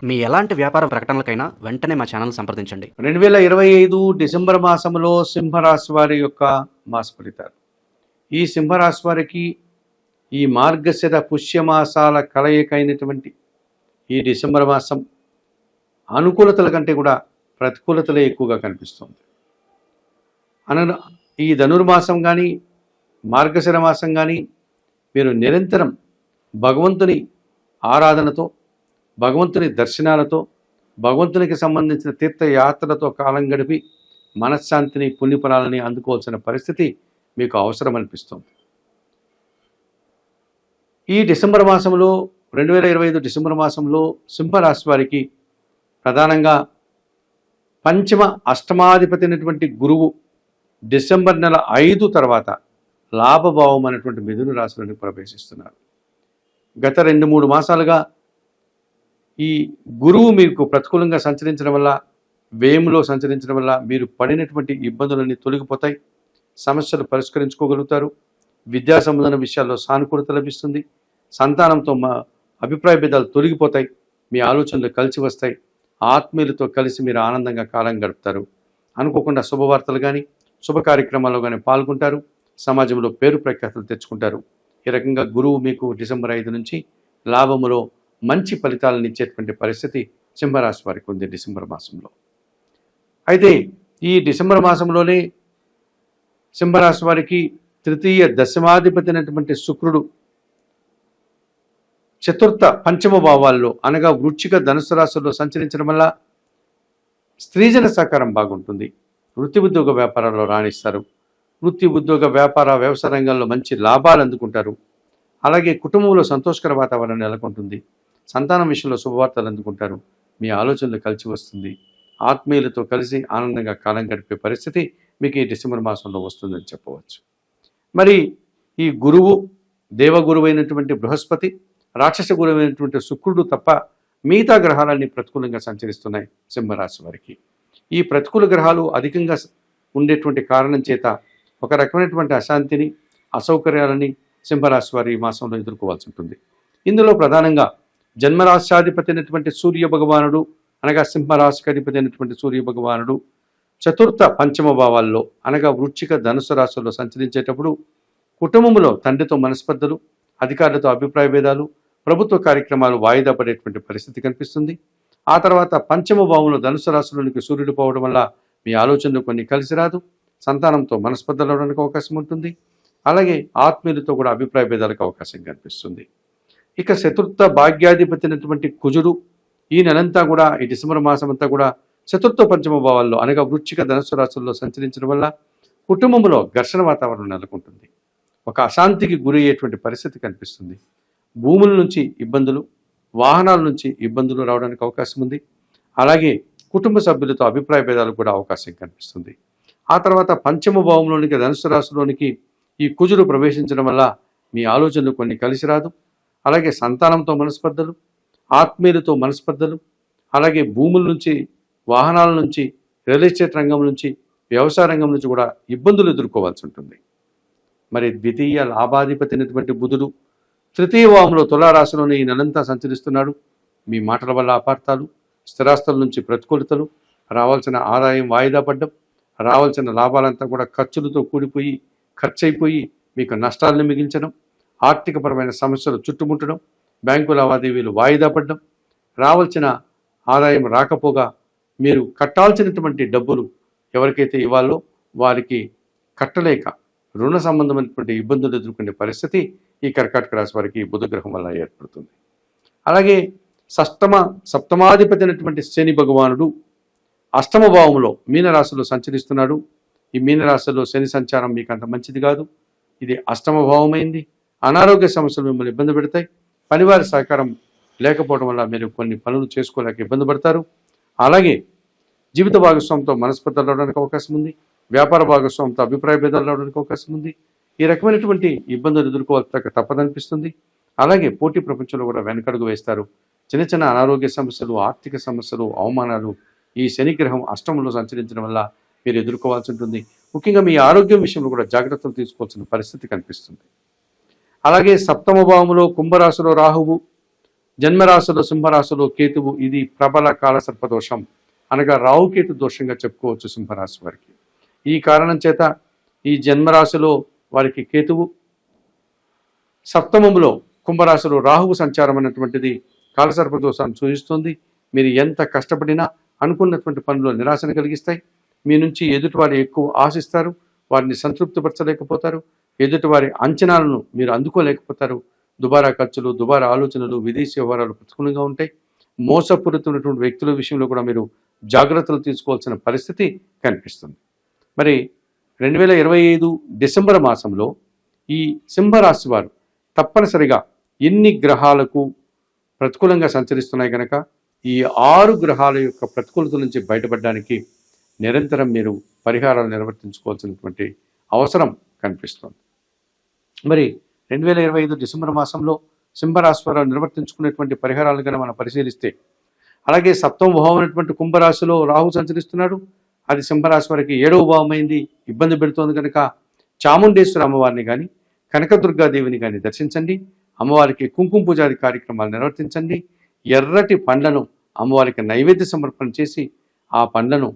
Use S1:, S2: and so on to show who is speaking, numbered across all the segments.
S1: మీ ఎలాంటి వ్యాపార ప్రకటనలకైనా వెంటనే మా ఛానల్ సంప్రదించండి.
S2: 2025 డిసెంబర్ మాసంలో సింహరాశి వారి యొక్క మాస ఫలితాలు. ఈ సింహరాశి వారికి ఈ మార్గశిర పుష్యమాసాల కలయికైనటువంటి ఈ డిసెంబర్ మాసం అనుకూలతల కంటే కూడా ప్రతికూలతలే ఎక్కువగా కనిపిస్తుంది. ఈ ధనుర్మాసం కానీ మార్గశిర మాసం కానీ మీరు నిరంతరం భగవంతుని ఆరాధనతో, భగవంతుని దర్శనాలతో, భగవంతునికి సంబంధించిన తీర్థయాత్రలతో కాలం గడిపి మనశ్శాంతిని, పుణ్యఫలాలని అందుకోవాల్సిన పరిస్థితి మీకు అవసరం అనిపిస్తుంది. ఈ డిసెంబర్ మాసంలో 2025 డిసెంబర్ మాసంలో సింహరాశి వారికి ప్రధానంగా పంచమ అష్టమాధిపతి అయినటువంటి గురువు డిసెంబర్ నెల 5 తర్వాత లాభభావం అనేటువంటి మిథున రాశిలోకి ప్రవేశిస్తున్నారు. గత 2-3 మాసాలుగా ఈ గురువు మీకు ప్రతికూలంగా సంచరించడం వల్ల, వ్యయంలో సంచరించడం వల్ల మీరు పడినటువంటి ఇబ్బందులన్నీ తొలగిపోతాయి. సమస్యలు పరిష్కరించుకోగలుగుతారు. విద్యా సంబంధమైన విషయాల్లో సానుకూలత లభిస్తుంది. సంతానంతో అభిప్రాయ భేదాలు తొలగిపోతాయి. మీ ఆలోచనలు కలిసి వస్తాయి. ఆత్మీయులతో కలిసి మీరు ఆనందంగా కాలం గడుపుతారు. అనుకోకుండా శుభవార్తలు కానీ, శుభ కార్యక్రమాల్లో కానీ పాల్గొంటారు. సమాజంలో పేరు ప్రఖ్యాతులు తెచ్చుకుంటారు. ఈ రకంగా గురువు మీకు డిసెంబర్ 5 నుంచి లాభములో మంచి ఫలితాలను ఇచ్చేటువంటి పరిస్థితి సింహరాశి వారికి ఉంది డిసెంబర్ మాసంలో. అయితే ఈ డిసెంబర్ మాసంలోనే సింహరాశి వారికి తృతీయ దశమాధిపతి అయినటువంటి శుక్రుడు చతుర్థ పంచమ భావాల్లో అనగా వృశ్చిక ధనుసు రాశుల్లో సంచరించడం వల్ల స్త్రీజన సహకారం బాగుంటుంది. వృత్తి ఉద్యోగ వ్యాపారాల్లో రాణిస్తారు. వృత్తి ఉద్యోగ వ్యాపార వ్యవసాయ రంగంలో మంచి లాభాలు అందుకుంటారు. అలాగే కుటుంబంలో సంతోషకర వాతావరణం నెలకొంటుంది. సంతానం విషయంలో శుభవార్తలు అందుకుంటారు. మీ ఆలోచనలు కలిసి వస్తుంది. ఆత్మీయులతో కలిసి ఆనందంగా కాలం గడిపే పరిస్థితి మీకు ఈ డిసెంబర్ మాసంలో వస్తుందని చెప్పవచ్చు. మరి ఈ గురువు, దేవగురువు అయినటువంటి బృహస్పతి, రాక్షస గురువు అయినటువంటి శుక్రుడు తప్ప మిగతా గ్రహాలన్నీ ప్రతికూలంగా సంచరిస్తున్నాయి సింహరాశి వారికి. ఈ ప్రతికూల గ్రహాలు అధికంగా ఉండేటువంటి కారణం చేత ఒక రకమైనటువంటి అశాంతిని, అసౌకర్యాలని సింహరాశి వారి ఈ మాసంలో ఎదుర్కోవాల్సి ఉంటుంది. ఇందులో ప్రధానంగా జన్మరాశ్యాధిపతి అయినటువంటి సూర్య భగవానుడు అనగా సింహరాశికి అధిపతి అయినటువంటి సూర్య భగవానుడు చతుర్థ పంచమ భావాల్లో అనగా వృశ్చిక ధనుసు రాశుల్లో సంచరించేటప్పుడు కుటుంబంలో తండ్రితో మనస్పర్ధలు, అధికారులతో అభిప్రాయ భేదాలు, ప్రభుత్వ కార్యక్రమాలు వాయిదా పడేటువంటి పరిస్థితి కనిపిస్తుంది. ఆ తర్వాత పంచమ భావంలో ధనుసు రాశిలోనికి సూర్యుడు పోవడం వల్ల మీ ఆలోచనలు కొన్ని కలిసి రాదు. సంతానంతో మనస్పర్ధలు అవడానికి అవకాశం ఉంటుంది. అలాగే ఆత్మీయులతో కూడా అభిప్రాయ భేదాలకు అవకాశం కనిపిస్తుంది. ఇక చతుర్థ భాగ్యాధిపతి అయినటువంటి కుజుడు ఈ నెలంతా కూడా, ఈ డిసెంబర్ మాసం అంతా కూడా చతుర్థ పంచమ భావాల్లో అనగా వృశ్చిక ధనుసు రాశుల్లో సంచరించడం వల్ల కుటుంబంలో ఘర్షణ వాతావరణం నెలకొంటుంది. ఒక అశాంతికి గురి అయ్యేటువంటి పరిస్థితి కనిపిస్తుంది. భూముల నుంచి ఇబ్బందులు, వాహనాల నుంచి ఇబ్బందులు రావడానికి అవకాశం ఉంది. అలాగే కుటుంబ సభ్యులతో అభిప్రాయ భేదాలకు కూడా అవకాశం కనిపిస్తుంది. ఆ తర్వాత పంచమ భావంలోనికి ధనుసు రాశిలోనికి ఈ కుజుడు ప్రవేశించడం వల్ల మీ ఆలోచనలు కొన్ని కలిసి రాదు. అలాగే సంతానంతో మనస్పర్ధలు, ఆత్మీయులతో మనస్పర్ధలు, అలాగే భూముల నుంచి, వాహనాల నుంచి, రియల్ ఎస్టేట్ రంగం నుంచి, వ్యవసాయ రంగం నుంచి కూడా ఇబ్బందులు ఎదుర్కోవాల్సి ఉంటుంది. మరి ద్వితీయ లాభాధిపతి అయినటువంటి బుధుడు తృతీయ భావంలో తులారాశిలోని ఈ నెలంతా సంచరిస్తున్నాడు. మీ మాటల వల్ల అపార్థాలు, స్థిరాస్తుల నుంచి ప్రతికూలతలు, రావాల్సిన ఆదాయం వాయిదా పడ్డం, రావాల్సిన లాభాలంతా కూడా ఖర్చులతో కూడిపోయి ఖర్చు అయిపోయి మీకు నష్టాలను మిగిల్చడం, ఆర్థికపరమైన సమస్యలు చుట్టుముట్టడం, బ్యాంకు లావాదేవీలు వాయిదా పడడం, రావాల్సిన ఆదాయం రాకపోగా మీరు కట్టాల్సినటువంటి డబ్బులు ఎవరికైతే ఇవ్వాలో వారికి కట్టలేక రుణ సంబంధమైనటువంటి ఇబ్బందులు ఎదుర్కొనే పరిస్థితి ఈ కర్కాటక రాశి వారికి బుధగ్రహం వల్ల ఏర్పడుతుంది. అలాగే సప్తమాధిపతి అయినటువంటి శని భగవానుడు అష్టమ భావంలో మీనరాశిలో సంచరిస్తున్నాడు. ఈ మీనరాశిలో శని సంచారం మీకు అంత మంచిది కాదు. ఇది అష్టమ భావమైంది. అనారోగ్య సమస్యలు మిమ్మల్ని ఇబ్బంది పెడతాయి. పనివారి సహకారం లేకపోవడం వల్ల మీరు కొన్ని పనులు చేసుకోలేక ఇబ్బంది పడతారు. అలాగే జీవిత భాగస్వామితో మనస్పర్ధలు రావడానికి అవకాశం ఉంది. వ్యాపార భాగస్వామితో అభిప్రాయ భేదాలు రావడానికి అవకాశం ఉంది. ఈ రకమైనటువంటి ఇబ్బందులు ఎదుర్కోవాల్సి తప్పదనిపిస్తుంది. అలాగే పోటీ ప్రపంచంలో కూడా వెనకడుగు వేస్తారు. చిన్న చిన్న అనారోగ్య సమస్యలు, ఆర్థిక సమస్యలు, అవమానాలు ఈ శనిగ్రహం అష్టమంలో సంచరించడం వల్ల మీరు ఎదుర్కోవాల్సి ఉంటుంది. ముఖ్యంగా మీ ఆరోగ్యం విషయంలో కూడా జాగ్రత్తలు తీసుకోవాల్సిన పరిస్థితి కనిపిస్తుంది. అలాగే సప్తమ భావంలో కుంభరాశిలో రాహువు జన్మరాశిలో సింహరాశిలో కేతువు, ఇది ప్రబల కాలసర్ప దోషం, అనగా రాహుకేతు దోషంగా చెప్పుకోవచ్చు సింహరాశి వారికి. ఈ కారణం చేత ఈ జన్మరాశిలో వారికి కేతువు, సప్తమములో కుంభరాశిలో రాహువు సంచారం అనేటువంటిది కాలసర్ప దోషాన్ని సూచిస్తుంది. మీరు ఎంత కష్టపడినా అనుకున్నటువంటి పనులు నిరాశను కలిగిస్తాయి. మీ నుంచి ఎదుటివారు ఎక్కువ ఆశిస్తారు, వారిని సంతృప్తిపరచలేకపోతారు, ఎదుటివారి అంచనాలను మీరు అందుకోలేకపోతారు. దుబారా ఖర్చులు, దుబారా ఆలోచనలు, విదేశీ వ్యవహారాలు ప్రతికూలంగా ఉంటాయి. మోసపూరితమైనటువంటి వ్యక్తుల విషయంలో కూడా మీరు జాగ్రత్తలు తీసుకోవాల్సిన పరిస్థితి కనిపిస్తుంది. మరి 2025 డిసెంబర్ మాసంలో ఈ సింహరాశి వారు తప్పనిసరిగా ఎన్ని గ్రహాలకు ప్రతికూలంగా సంచరిస్తున్నాయి కనుక ఈ 6 గ్రహాల యొక్క ప్రతికూలత నుంచి బయటపడడానికి నిరంతరం మీరు పరిహారాలు నిర్వర్తించుకోవాల్సినటువంటి అవసరం కనిపిస్తుంది. మరి 2025 డిసెంబర్ మాసంలో సింహరాశి వారు నిర్వర్తించుకునేటువంటి పరిహారాలు కనుక మనం పరిశీలిస్తే, అలాగే సప్తమ భావం అయినటువంటి కుంభరాశిలో రాహు సంచరిస్తున్నాడు. అది సింహరాశి వారికి 7వ భావమైంది, ఇబ్బంది పెడుతోంది కనుక చాముండేశ్వరి అమ్మవారిని కానీ కనకదుర్గాదేవిని కానీ దర్శించండి. అమ్మవారికి కుంకుమ పూజాది కార్యక్రమాలు నిర్వర్తించండి. ఎర్రటి పండ్లను అమ్మవారికి నైవేద్య సమర్పణ చేసి ఆ పండ్లను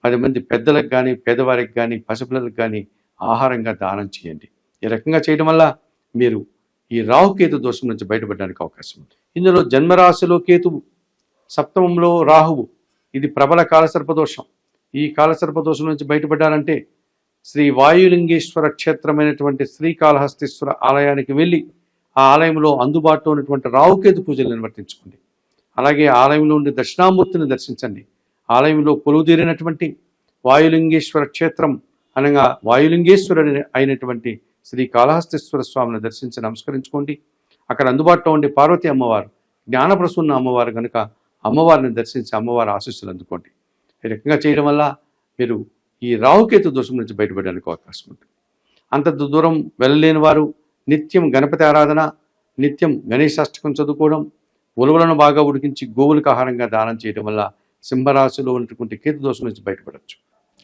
S2: 10 మంది పెద్దలకు కానీ, పేదవారికి కానీ, పసిపిల్లలకు కానీ ఆహారంగా దానం చేయండి. ఈ రకంగా చేయడం వల్ల మీరు ఈ రాహుకేతు దోషం నుంచి బయటపడడానికి అవకాశం ఉంది. ఇందులో జన్మరాశిలో కేతువు, సప్తమంలో రాహువు, ఇది ప్రబల కాలసర్ప దోషం. ఈ కాలసర్ప దోషం నుంచి బయటపడాలంటే శ్రీ వాయులింగేశ్వర క్షేత్రమైనటువంటి శ్రీకాళహస్తీశ్వర ఆలయానికి వెళ్ళి ఆ ఆలయంలో అందుబాటులో ఉన్నటువంటి రాహుకేతు పూజలు నిర్వర్తించుకోండి. అలాగే ఆలయంలో ఉండే దక్షిణామూర్తిని దర్శించండి. ఆలయంలో కొలువుదీరినటువంటి వాయులింగేశ్వర క్షేత్రం అనగా వాయులింగేశ్వరుడు అయినటువంటి శ్రీ కాళహస్తీశ్వర స్వామిని దర్శించి నమస్కరించుకోండి. అక్కడ అందుబాటులో ఉండే పార్వతీ అమ్మవారు, జ్ఞానప్రసూన్న అమ్మవారు కనుక అమ్మవారిని దర్శించి అమ్మవారి ఆశీస్సులు అందుకోండి. ఈ రకంగా చేయడం వల్ల మీరు ఈ రాహుకేతు దోషం నుంచి బయటపడడానికి అవకాశం ఉంటుంది. అంత దూరం వెళ్ళలేని వారు నిత్యం గణపతి ఆరాధన, నిత్యం గణేశాష్టకం చదువుకోవడం, ఉలవలను బాగా ఉడికించి గోవులకు ఆహారంగా దానం చేయడం వల్ల సింహరాశిలో ఉన్నటువంటి కేతు దోషం నుంచి బయటపడవచ్చు.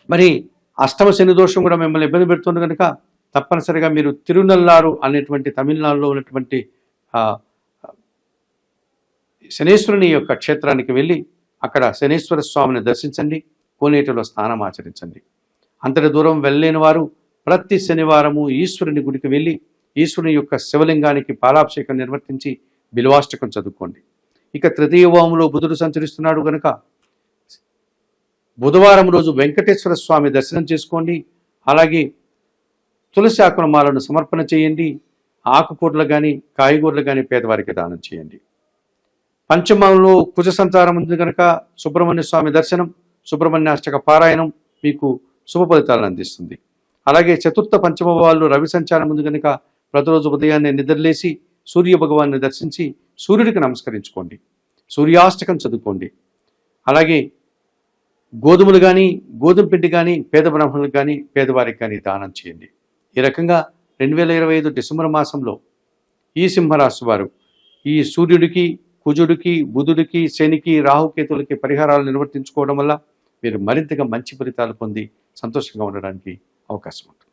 S2: మరి అష్టమ శని దోషం కూడా మిమ్మల్ని ఇబ్బంది పెడుతుంది కనుక తప్పనిసరిగా మీరు తిరునల్లారు అనేటువంటి తమిళనాడులో ఉన్నటువంటి శనేశ్వరుని యొక్క క్షేత్రానికి వెళ్ళి అక్కడ శనేశ్వర స్వామిని దర్శించండి. కోనేటిలో స్నానం ఆచరించండి. అంతటి దూరం వెళ్ళలేని వారు ప్రతి శనివారము ఈశ్వరుని గుడికి వెళ్ళి ఈశ్వరుని యొక్క శివలింగానికి పాలాభిషేకం నిర్వర్తించి బిల్వాష్టకం చదువుకోండి. ఇక తృతీయ భావంలో బుధుడు సంచరిస్తున్నాడు కనుక బుధవారం రోజు వెంకటేశ్వర స్వామి దర్శనం చేసుకోండి. అలాగే తులసి ఆకులమాలను సమర్పణ చేయండి. ఆకుకూరలు కానీ కాయగూరలు కానీ పేదవారికి దానం చేయండి. పంచమంలో కుజ సంచారం ఉంది కనుక సుబ్రహ్మణ్య స్వామి దర్శనం, సుబ్రహ్మణ్యాష్టక పారాయణం మీకు శుభ ఫలితాలను అందిస్తుంది. అలాగే చతుర్థ పంచమ వాళ్ళు రవి సంచారం ఉంది కనుక ప్రతిరోజు ఉదయాన్నే నిద్రలేసి సూర్య భగవాన్ని దర్శించి సూర్యుడికి నమస్కరించుకోండి. సూర్యాష్టకం చదువుకోండి. అలాగే గోధుమలు కానీ గోధుమ పిండి కానీ పేద బ్రాహ్మణులకు కానీ పేదవారికి కానీ దానం చేయండి. ఈ రకంగా 2025 డిసెంబర్ మాసంలో ఈ సింహరాశి వారు ఈ సూర్యుడికి, కుజుడికి, బుధుడికి, శనికి, రాహుకేతులకి పరిహారాలు నిర్వర్తించుకోవడం వల్ల మీరు మరింతగా మంచి ఫలితాలు పొంది సంతోషంగా ఉండడానికి అవకాశం ఉంటుంది.